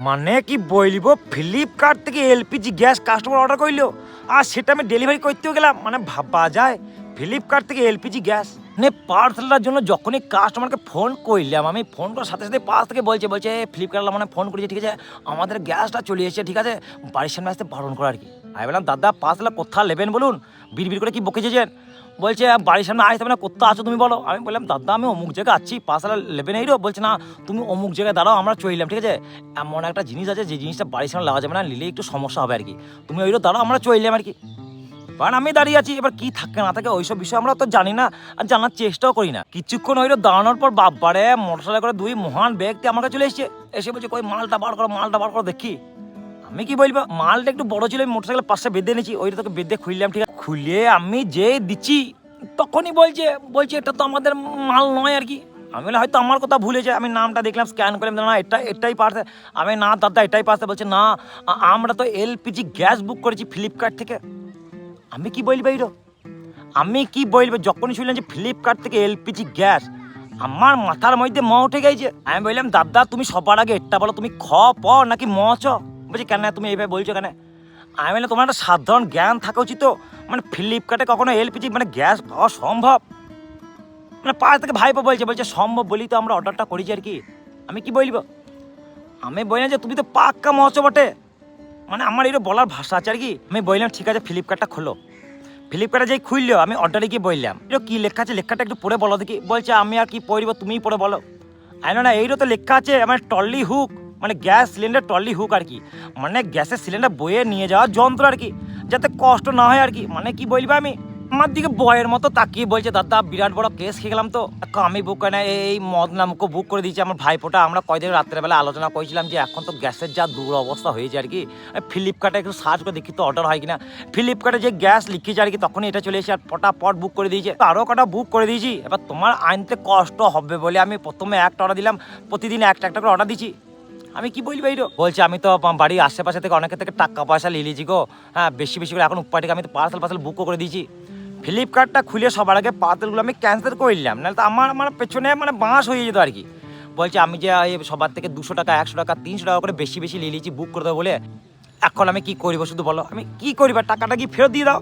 মানে কি বলব, ফ্লিপকার্ট থেকে এলপিজি গ্যাস কাস্টমার অর্ডার করলো আর সেটা আমি ডেলিভারি করতেও গেলাম। মানে ভাবা যায়, ফ্লিপকার্ট থেকে এলপিজি গ্যাস মানে পার্সেলটার জন্য যখনই কাস্টমারকে ফোন করলাম, আমি ফোন করার সাথে সাথে পাশ থেকে বলছে ফ্লিপকার্ট মানে ফোন করেছে, ঠিক আছে আমাদের গ্যাসটা চলে এসেছে, ঠিক আছে বাড়ির সামনে আসতে বারণ করা আর কি। আমি বললাম দাদা পার্সেলটা কোথা নেবেন বলুন, বিড় করে কি বকেছেন। বলছে বাড়ির সামনে আসতে হবে না, কোথা আছো তুমি বলো। আমি বললাম দাদা আমি অমুক জায়গায় আছি, পার্সেল নেবেন এই। বলছে না তুমি অমুক জায়গায় দাঁড়াও, আমরা চললাম, ঠিক আছে এমন একটা জিনিস আছে যে জিনিসটা বাড়ির সামনে লাগা যাবে না, নিলে একটু সমস্যা হবে আর কি, তুমি ওইরো দাঁড়াও আমরা চললাম আর কি। কারণ আমি দাঁড়িয়ে আছি, এবার কি থাকে না থাকে ওইসব বিষয় আমরা তো জানি না আর জানার চেষ্টাও করি না। কিছুক্ষণ ওইরো দাঁড়ানোর পর বাপ্পারে মোটরসাইকেল করে দুই মহান ব্যক্তি আমার কাছে চলে এসেছে, এসে বলছে কই মালটা বার করো দেখি। আমি কি বলবো, মালটা একটু বড় ছিল, আমি মোটরসাইকেল পাশে বেঁধে নিয়েছি, ওইটা তোকে বেঁধে খুললাম, ঠিক আছে খুলে আমি যে দিচ্ছি তখনই বলছে এটা তো আমাদের মাল নয় আর কি। আমি বলে হয়তো আমার কথা ভুলে যায়, আমি নামটা দেখলাম স্ক্যান করলাম, না এটাই পার্সেল। আমি না দাদা এটাই পার্সেল। বলছে না আমরা তো এলপিজি গ্যাস বুক করেছি ফ্লিপকার্ট থেকে। আমি কি বলবো এইরো, আমি কি বলবো, যখনই শুনলাম যে ফ্লিপকার্ট থেকে এলপিজি গ্যাস আমার মাথার মধ্যে ম উঠে গেছে। আমি বললাম দাদা তুমি সবার আগে এটা বলো, তুমি খ প নাকি ম চ। বলছি কেন তুমি এইভাবে বলছো কেন। আমি বললাম তোমার একটা সাধারণ জ্ঞান থাকা উচিত তো, মানে ফ্লিপকার্টে কখনো এলপিজি মানে গ্যাস পাওয়া সম্ভব? মানে পাশ থেকে ভাইপো বলছে সম্ভব বলি তো আমরা অর্ডারটা করেছি আর কি। আমি কি বলবো, আমি বললাম যে তুমি তো পাক্কা মহচ বটে, মানে আমার এটা বলার ভাষা আছে আর কি। আমি বললাম ঠিক আছে ফ্লিপকার্টটা খোলো। ফ্লিপকার্টে যেই খুললো আমি অর্ডারে গিয়ে বললাম এটা কি লেখা আছে, লেখাটা একটু পড়ে বলো দেখি। বলছে আমি আর কি পড়ব, তুমিই পড়ে বলো। আই না এইরও তো লেখা আছে আমার ট্রলি হুক, মানে গ্যাস সিলিন্ডার ট্রলি হুক আর কি, মানে গ্যাসের সিলিন্ডার বয়ে নিয়ে যাওয়ার যন্ত্র আর কি, যাতে কষ্ট না হয় আর কি। মানে কি বলবো, আমি আমার দিকে বয়ের মতো তাকিয়ে বলছে দাদা বিরাট বড় কেস খেয়ে গেলাম তো। আমি বুক করে না এই মদ নামকে বুক করে দিয়েছি আমার ভাইপোটা। আমরা কয়দিন রাত্রেবেলা আলোচনা করেছিলাম যে এখন তো গ্যাসের যা দুরবস্থা হয়েছে আর কি, ফ্লিপকার্টে একটু সার্চ করে দেখি তো অর্ডার হয় কিনা। ফ্লিপকার্টে যে গ্যাস লিখেছে আর কি, তখনই এটা চলে এসে আর পটাপট বুক করে দিয়েছে, আরও কটা বুক করে দিয়েছি। এবার তোমার আনতে কষ্ট হবে বলে আমি প্রথমে একটা অর্ডার দিলাম, প্রতিদিন একটা একটা করে অর্ডার দিচ্ছি। আমি কি বলবো এইরো, বলছে আমি তো বাড়ির আশেপাশে থেকে অনেকের থেকে টাকা পয়সা নিয়ে নিয়েছি গো, হ্যাঁ বেশি করে এখন উপায় থেকে আমি তো পার্সেল বুকও করে দিয়েছি। ফ্লিপকার্টটা খুলে সবার আগে পার্সেলগুলো আমি ক্যান্সেল করলাম, নাহলে তো আমার পেছনে মানে বাঁশ হয়ে যেত আর কি। বলছে আমি যে সবার থেকে 200 টাকা 100 টাকা 300 টাকা করে বেশি নিয়ে নিয়েছি বুক করে দেবো বলে। এখন আমি কি করিব শুধু বলো, আমি কি করিব, টাকাটা কি ফেরত দিয়ে দাও।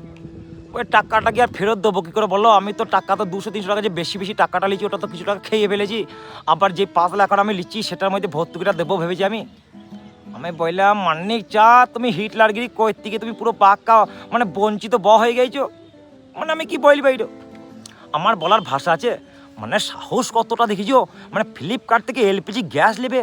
ওই টাকাটা কি আর ফেরত দেবো কী করে বলো, আমি তো টাকা তো 200-300 টাকা যে বেশি টাকাটা লিখছি ওটা তো কিছু টাকা খেয়ে ফেলেছি। আবার যে পার্সেল এখন আমি লিখছি সেটার মধ্যে ভর্তুকিটা দেবো ভেবেছি আমি। আমি বললাম মানিক চা তুমি হিটলারগিরি করতে গিয়ে তুমি পুরো পাক্কা মানে বঞ্চিত হয়ে গেছো। মানে আমি কি বলবো এইটা, আমার বলার ভাষা আছে। মানে সাহস কতটা দেখিছো, মানে ফ্লিপকার্ট থেকে এলপিজি গ্যাস নেবে।